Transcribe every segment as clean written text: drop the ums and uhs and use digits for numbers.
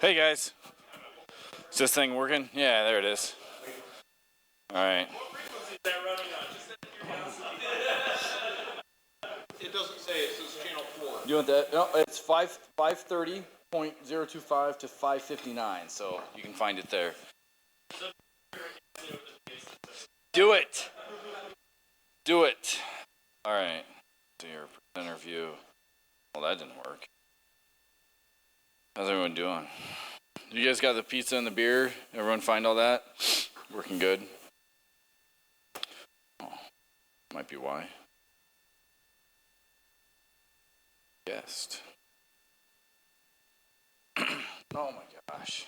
Hey guys, is this thing working? Yeah, there it is. All right. What frequency is that running on? Just out of curiosity. It doesn't say. It says channel 4. You want that? No, it's 530.025 to 559, so you can find it there. Do it. Do it. All right. So your presenter view. Well, that didn't work. How's everyone doing? You guys got the pizza and the beer? Everyone find all that? Working good? Oh, might be why. Guessed. Oh my gosh.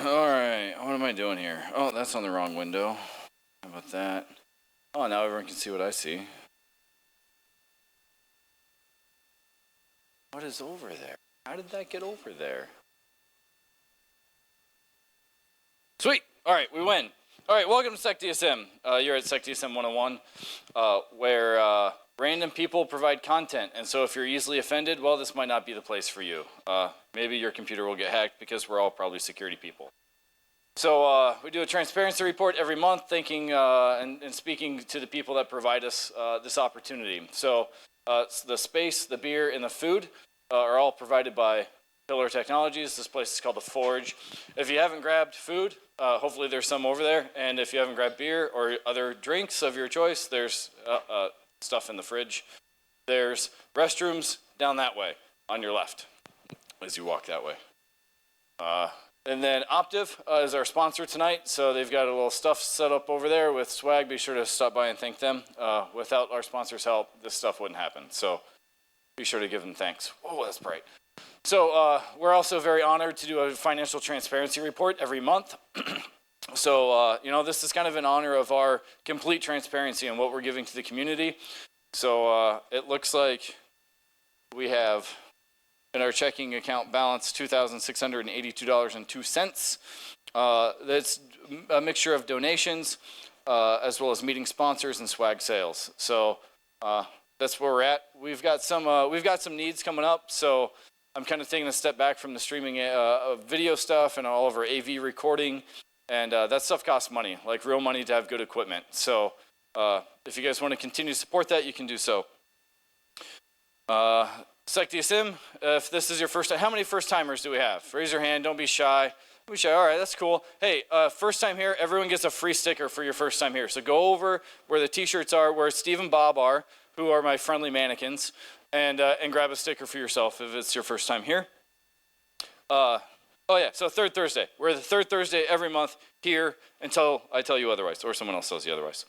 All right, what am I doing here? Oh, that's on the wrong window. How about that? Oh, now everyone can see what I see. What is over there? How did that get over there? Sweet. All right, we win. All right, welcome to SecDSM. You're at SecDSM 101, where random people provide content. And so if you're easily offended, well, this might not be the place for you. Maybe your computer will get hacked because we're all probably security people. So we do a transparency report every month, thanking and speaking to the people that provide us this opportunity. So the space, the beer, and the food are all provided by Pillar Technologies. This place is called The Forge. If you haven't grabbed food, hopefully there's some over there. And if you haven't grabbed beer or other drinks of your choice, there's stuff in the fridge. There's restrooms down that way on your left as you walk that way. And then Optiv is our sponsor tonight, so they've got a little stuff set up over there with swag. Be sure to stop by and thank them. Without our sponsors' help, this stuff wouldn't happen, so be sure to give them thanks. Oh, that's bright. So we're also very honored to do a financial transparency report every month. So, you know, this is kind of in honor of our complete transparency and what we're giving to the community. So it looks like we have in our checking account balance $2,682.02. That's a mixture of donations as well as meeting sponsors and swag sales. So that's where we're at. We've got some needs coming up. So I'm kind of taking a step back from the streaming video stuff and all of our AV recording. And that stuff costs money, like real money to have good equipment. So if you guys want to continue to support that, you can do so. SecDSM, if this is your first time, how many first timers do we have? Raise your hand, don't be shy. Don't be shy, all right, that's cool. Hey, first time here, everyone gets a free sticker for your first time here. So go over where the t-shirts are, where Steve and Bob are, who are my friendly mannequins, and grab a sticker for yourself if it's your first time here. Oh yeah, so third Thursday. We're the third Thursday every month here until I tell you otherwise, or someone else tells you otherwise.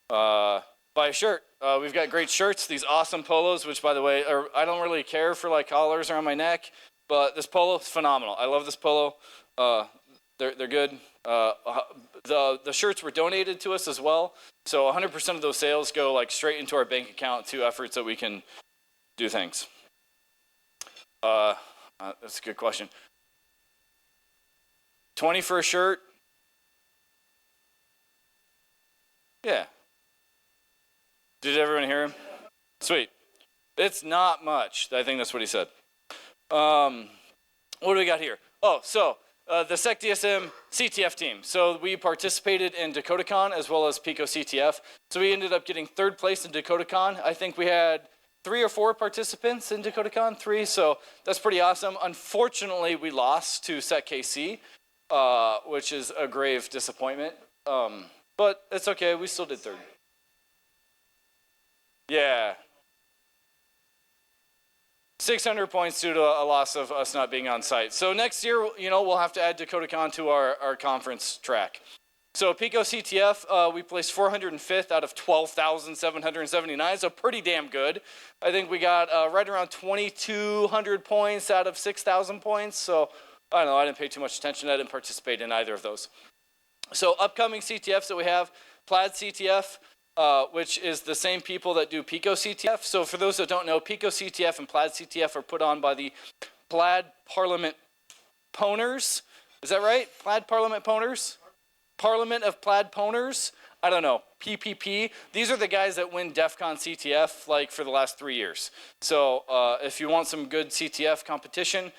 Buy a shirt. We've got great shirts, these awesome polos, which by the way, I don't really care for like collars around my neck, but this polo is phenomenal. I love this polo. They're good. The shirts were donated to us as well. So 100% of those sales go like straight into our bank account to efforts that we can do things. That's a good question. 20 for a shirt? Yeah. Did everyone hear him? Sweet. It's not much. I think that's what he said. What do we got here? Oh, so the SecDSM CTF team. So we participated in DakotaCon as well as Pico CTF. So we ended up getting third place in DakotaCon. I think we had 3 or 4 participants in DakotaCon, 3. So that's pretty awesome. Unfortunately, we lost to SecKC, which is a grave disappointment. But it's okay. We still did third. Yeah. 600 points due to a loss of us not being on site. So next year, you know, we'll have to add DakotaCon to our conference track. So Pico CTF, we placed 405th out of 12,779, so pretty damn good. I think we got right around 2,200 points out of 6,000 points. So I don't know, I didn't pay too much attention. I didn't participate in either of those. So upcoming CTFs that we have, Plaid CTF, which is the same people that do Pico CTF. So for those that don't know, Pico CTF and Plaid CTF are put on by the Plaid Parliament Pwners. Is that right? Plaid Parliament Pwners? Parliament of Plaid Pwners? I don't know. PPP. These are the guys that win DEF CON CTF like for the last 3 years. So if you want some good CTF competition,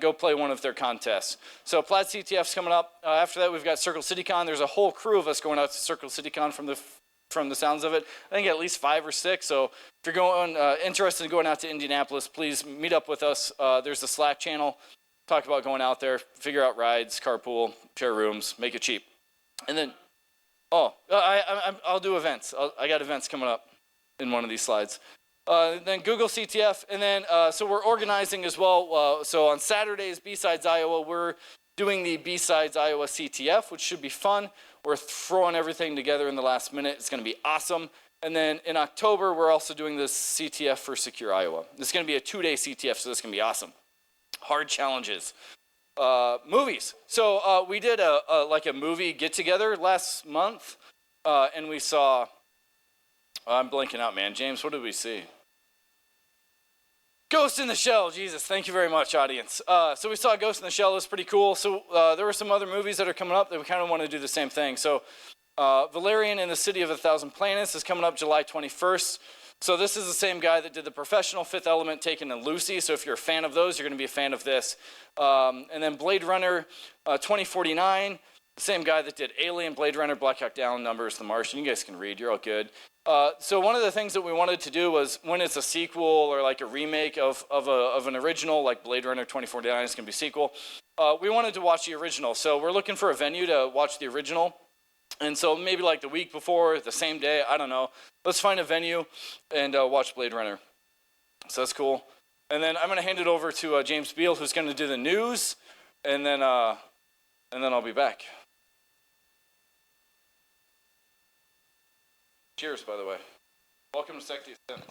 go play one of their contests. So Plaid CTF's coming up. After that, we've got Circle City Con. There's a whole crew of us going out to Circle City Con from the sounds of it. I think at least 5 or 6. So if you're going interested in going out to Indianapolis, please meet up with us. There's a Slack channel. Talk about going out there, figure out rides, carpool, share rooms, make it cheap. And then, I'll do events. I got events coming up in one of these slides. Then Google CTF, and then so we're organizing as well. So on Saturdays, B-Sides Iowa, we're doing the B-Sides Iowa CTF, which should be fun. We're throwing everything together in the last minute. It's going to be awesome. And then in October, we're also doing this CTF for Secure Iowa. This is going to be a 2-day CTF, so this is going to be awesome. Hard challenges. Movies. So we did a movie get-together last month, and we saw, I'm blanking out, man. James, what did we see? Ghost in the Shell. Jesus, thank you very much, audience. So we saw Ghost in the Shell. It was pretty cool. So there were some other movies that are coming up that we kind of want to do the same thing. So Valerian in the City of a Thousand Planets is coming up July 21st. So this is the same guy that did The Professional, Fifth Element, Taken, and Lucy. So if you're a fan of those, you're going to be a fan of this. And then Blade Runner 2049, the same guy that did Alien, Blade Runner, Black Hawk Down, Numbers, The Martian. You guys can read. You're all good. So one of the things that we wanted to do was when it's a sequel or like a remake of an original, like Blade Runner 2049 is going to be a sequel, we wanted to watch the original. So we're looking for a venue to watch the original. And so maybe like the week before, the same day, I don't know. Let's find a venue and watch Blade Runner. So that's cool. And then I'm going to hand it over to James Beal, who's going to do the news, and then I'll be back. Cheers, by the way. Welcome to SecDSM.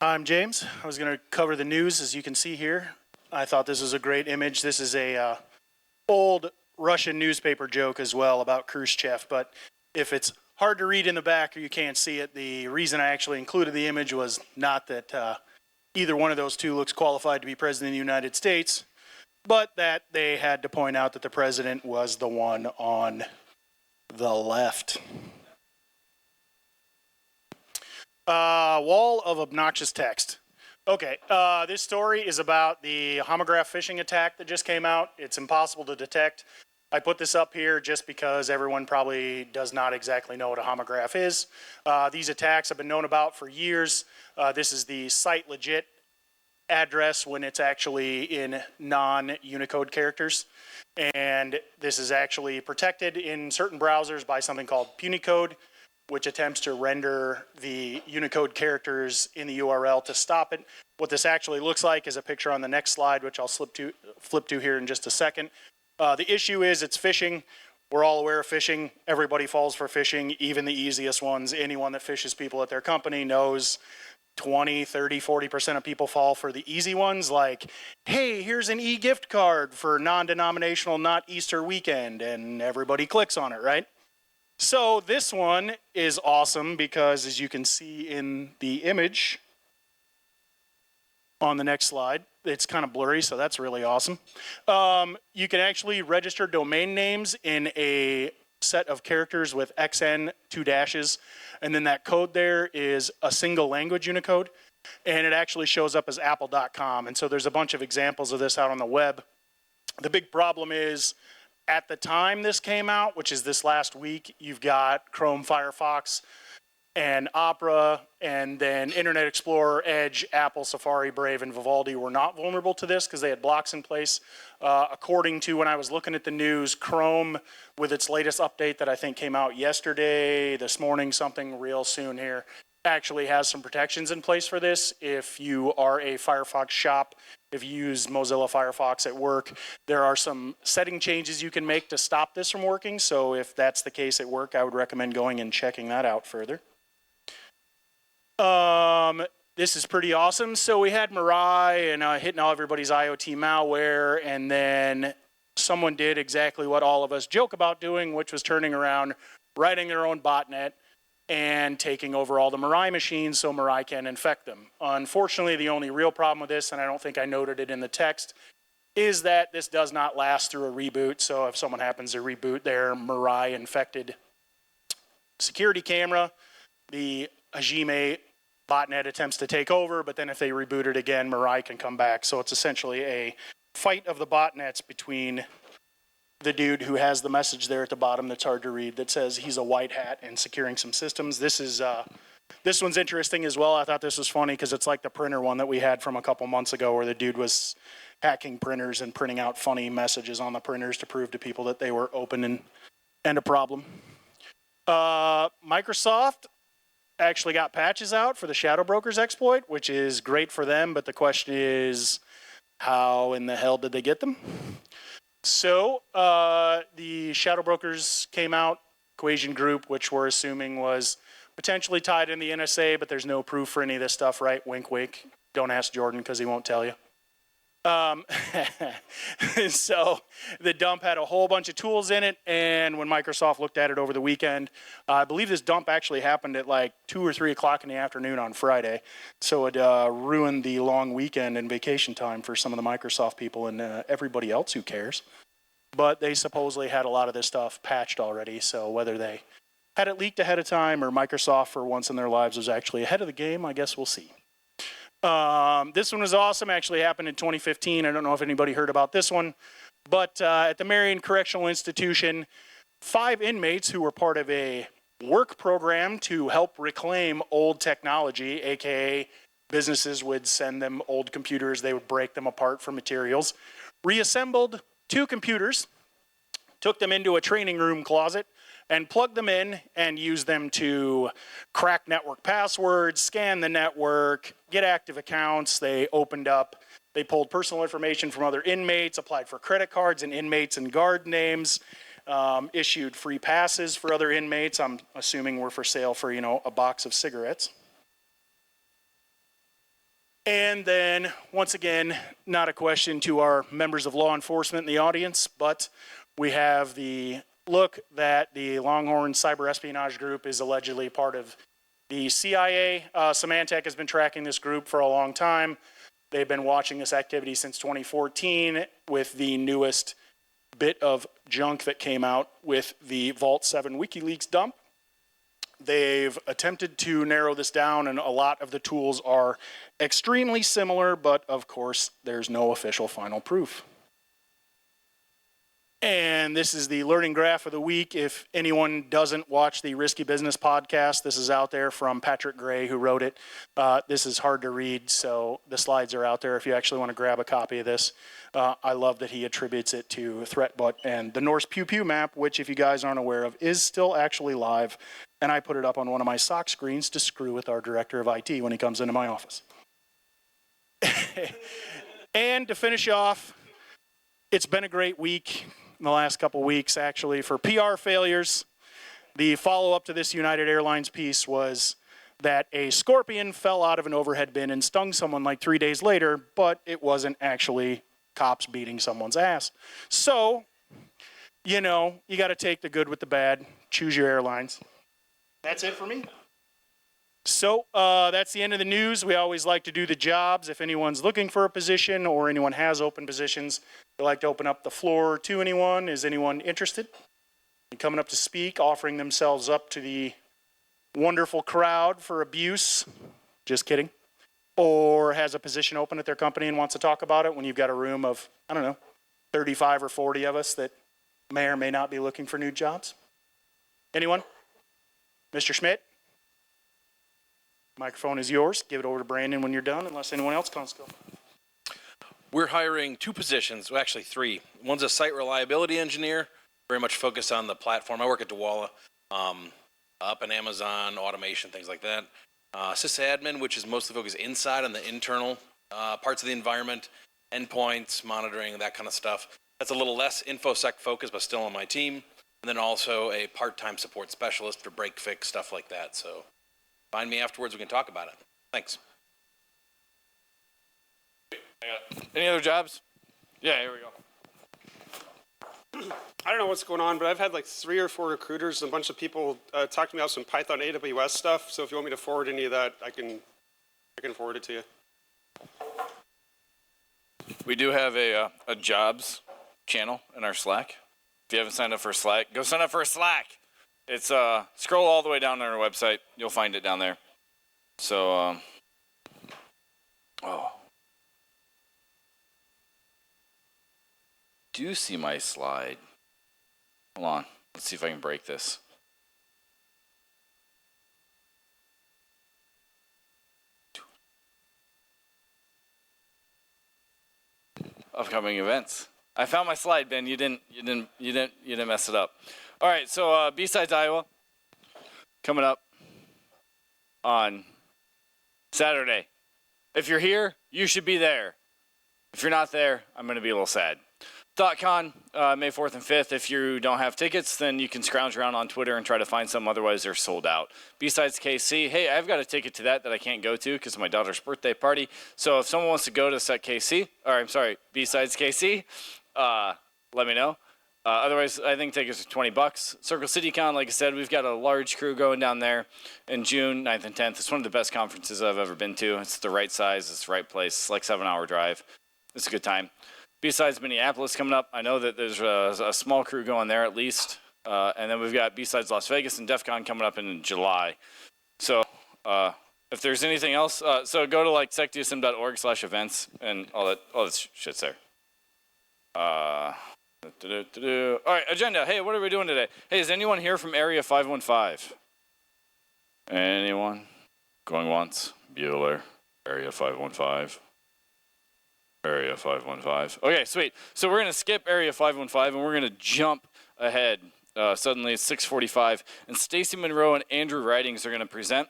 I'm James. I was going to cover the news, as you can see here. I thought this was a great image. This is a old Russian newspaper joke as well about Khrushchev, but if it's hard to read in the back or you can't see it, the reason I actually included the image was not that either one of those two looks qualified to be president of the United States, but that they had to point out that the president was the one on the left. Wall of obnoxious text. Okay, this story is about the homograph phishing attack that just came out. It's impossible to detect. I put this up here just because everyone probably does not exactly know what a homograph is. These attacks have been known about for years. This is the site legit address when it's actually in non-Unicode characters. And this is actually protected in certain browsers by something called Punycode, which attempts to render the Unicode characters in the URL to stop it. What this actually looks like is a picture on the next slide, which I'll flip to here in just a second. The issue is it's phishing. We're all aware of phishing. Everybody falls for phishing, even the easiest ones. Anyone that phishes people at their company knows 20, 30, 40% of people fall for the easy ones, like, hey, here's an e-gift card for non-denominational, not Easter weekend, and everybody clicks on it, right? So this one is awesome because, as you can see in the image on the next slide, it's kind of blurry, so that's really awesome. You can actually register domain names in a set of characters with XN, 2 dashes, and then that code there is a single language Unicode, and it actually shows up as apple.com. And so there's a bunch of examples of this out on the web. The big problem is, at the time this came out, which is this last week, you've got Chrome, Firefox, and Opera, and then Internet Explorer, Edge, Apple, Safari, Brave, and Vivaldi were not vulnerable to this because they had blocks in place. According to when I was looking at the news, Chrome, with its latest update that I think came out yesterday, this morning, something real soon here, actually has some protections in place for this. If you are a Firefox shop, if you use Mozilla Firefox at work, there are some setting changes you can make to stop this from working. So if that's the case at work, I would recommend going and checking that out further. This is pretty awesome. So we had Mirai and hitting all everybody's IoT malware, and then someone did exactly what all of us joke about doing, which was turning around, writing their own botnet, and taking over all the Mirai machines so Mirai can infect them. Unfortunately, the only real problem with this, and I don't think I noted it in the text, is that this does not last through a reboot. So if someone happens to reboot their Mirai infected security camera, the Hajime botnet attempts to take over, but then if they reboot it again, Mirai can come back. So it's essentially a fight of the botnets between the dude who has the message there at the bottom that's hard to read that says he's a white hat and securing some systems. This one's interesting as well. I thought this was funny because it's like the printer one that we had from a couple months ago where the dude was hacking printers and printing out funny messages on the printers to prove to people that they were open and a problem. Microsoft actually got patches out for the Shadow Brokers exploit, which is great for them, but the question is, how in the hell did they get them? So the Shadow Brokers came out, Equation Group, which we're assuming was potentially tied in the NSA, but there's no proof for any of this stuff, right? Wink, wink. Don't ask Jordan because he won't tell you. So the dump had a whole bunch of tools in it, and when Microsoft looked at it over the weekend, I believe this dump actually happened at like 2 or 3 o'clock in the afternoon on Friday, so it ruined the long weekend and vacation time for some of the Microsoft people and everybody else who cares. But they supposedly had a lot of this stuff patched already, so whether they had it leaked ahead of time or Microsoft for once in their lives was actually ahead of the game, I guess we'll see. This one was awesome. Actually happened in 2015. I don't know if anybody heard about this one, but at the Marion Correctional Institution, 5 inmates who were part of a work program to help reclaim old technology, aka businesses would send them old computers, they would break them apart for materials, reassembled 2 computers, took them into a training room closet, and plugged them in and used them to crack network passwords, scan the network, get active accounts. They pulled personal information from other inmates, applied for credit cards and inmates and guard names, issued free passes for other inmates. I'm assuming were for sale for, a box of cigarettes. And then, once again, not a question to our members of law enforcement in the audience, but we have the look that the Longhorn Cyber Espionage Group is allegedly part of the CIA. Symantec has been tracking this group for a long time. They've been watching this activity since 2014 with the newest bit of junk that came out with the Vault 7 WikiLeaks dump. They've attempted to narrow this down, and a lot of the tools are extremely similar, but of course, there's no official final proof. And this is the learning graph of the week. If anyone doesn't watch the Risky Business podcast, this is out there from Patrick Gray, who wrote it. This is hard to read, so the slides are out there if you actually want to grab a copy of this. I love that he attributes it to ThreatBot and the Norse Pew Pew map, which, if you guys aren't aware of, is still actually live. And I put it up on one of my SOC screens to screw with our director of IT when he comes into my office. And to finish off, it's been a great week. In the last couple weeks, actually, for PR failures. The follow-up to this United Airlines piece was that a scorpion fell out of an overhead bin and stung someone like 3 days later, but it wasn't actually cops beating someone's ass. So, you got to take the good with the bad. Choose your airlines. That's it for me. So that's the end of the news. We always like to do the jobs. If anyone's looking for a position or anyone has open positions, we like to open up the floor to anyone. Is anyone interested in coming up to speak, offering themselves up to the wonderful crowd for abuse? Just kidding. Or has a position open at their company and wants to talk about it when you've got a room of, 35 or 40 of us that may or may not be looking for new jobs? Anyone? Mr. Schmidt? Microphone is yours. Give it over to Brandon when you're done, unless anyone else wants to go. We're hiring 2 positions, well, actually 3. One's a site reliability engineer, very much focused on the platform. I work at Dewala, up in Amazon, automation, things like that. Sysadmin, which is mostly focused inside on the internal parts of the environment, endpoints, monitoring, that kind of stuff. That's a little less InfoSec focused, but still on my team. And then also a part-time support specialist for break fix, stuff like that. So find me afterwards, we can talk about it. Thanks. Any other jobs? Yeah, here we go. I don't know what's going on, but I've had like 3 or 4 recruiters and a bunch of people talk to me about some Python AWS stuff. So if you want me to forward any of that, I can forward it to you. We do have a jobs channel in our Slack. If you haven't signed up for Slack, go sign up for a Slack. It's scroll all the way down on our website. You'll find it down there. So do you see my slide? Hold on. Let's see if I can break this. Upcoming events. I found my slide, Ben. You didn't mess it up. All right. So B-Sides Iowa coming up on Saturday. If you're here, you should be there. If you're not there, I'm going to be a little sad. ThoughtCon, May 4th and 5th. If you don't have tickets, then you can scrounge around on Twitter and try to find some. Otherwise, they're sold out. B-Sides KC, hey, I've got a ticket to that I can't go to because of my daughter's birthday party. So if someone wants to go to B-Sides KC, let me know. Otherwise, I think tickets are $20. Circle City Con, like I said, we've got a large crew going down there in June 9th and 10th. It's one of the best conferences I've ever been to. It's the right size. It's the right place. It's like 7-hour drive. It's a good time. B-Sides Minneapolis coming up. I know that there's a small crew going there at least. And then we've got B-Sides Las Vegas and DEF CON coming up in July. So if there's anything else, so go to like secdsm.org/events and all that shit's there. All right, agenda. Hey, what are we doing today? Hey, is anyone here from Area 515? Anyone? Going once? Bueller. Area 515. Area 515. Okay, sweet. So we're going to skip Area 515 and we're going to jump ahead. Suddenly it's 6:45 and Stacy Monroe and Andrew Ridings are going to present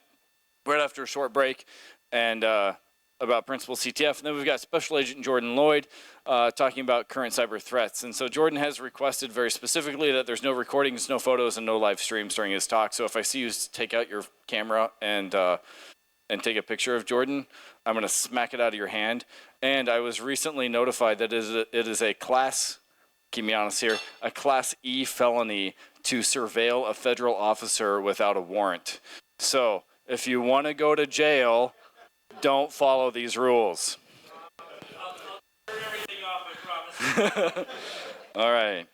right after a short break and about Principal CTF. And then we've got Special Agent Jordan Lloyd talking about current cyber threats. And so Jordan has requested very specifically that there's no recordings, no photos, and no live streams during his talk. So if I see you take out your camera and take a picture of Jordan, I'm going to smack it out of your hand. And I was recently notified that it is a class, keep me honest here, a Class E felony to surveil a federal officer without a warrant. So if you want to go to jail, don't follow these rules. I'll turn everything off, I promise. All right.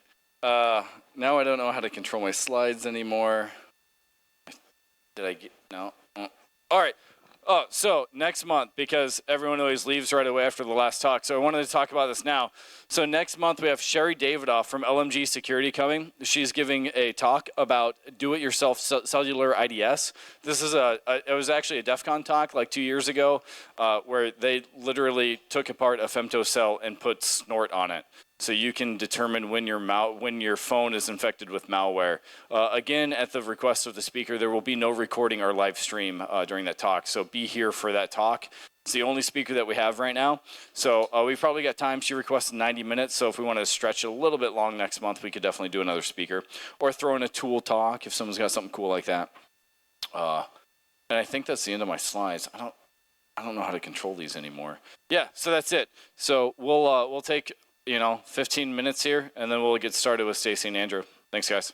Now I don't know how to control my slides anymore. Did I get, no. All right. Oh, so next month, because everyone always leaves right away after the last talk, so I wanted to talk about this now. So next month we have Sherry Davidoff from LMG Security coming. She's giving a talk about do-it-yourself cellular IDS. This is it was actually a DEF CON talk like 2 years ago where they literally took apart a femtocell and put snort on it. So you can determine when your phone is infected with malware. Again, at the request of the speaker, there will be no recording or live stream during that talk. So be here for that talk. It's the only speaker that we have right now. So we've probably got time. She requested 90 minutes. So if we want to stretch it a little bit long next month, we could definitely do another speaker. Or throw in a tool talk if someone's got something cool like that. And I think that's the end of my slides. I don't know how to control these anymore. Yeah, so that's it. So we'll take 15 minutes here, and then we'll get started with Stacy and Andrew. Thanks, guys.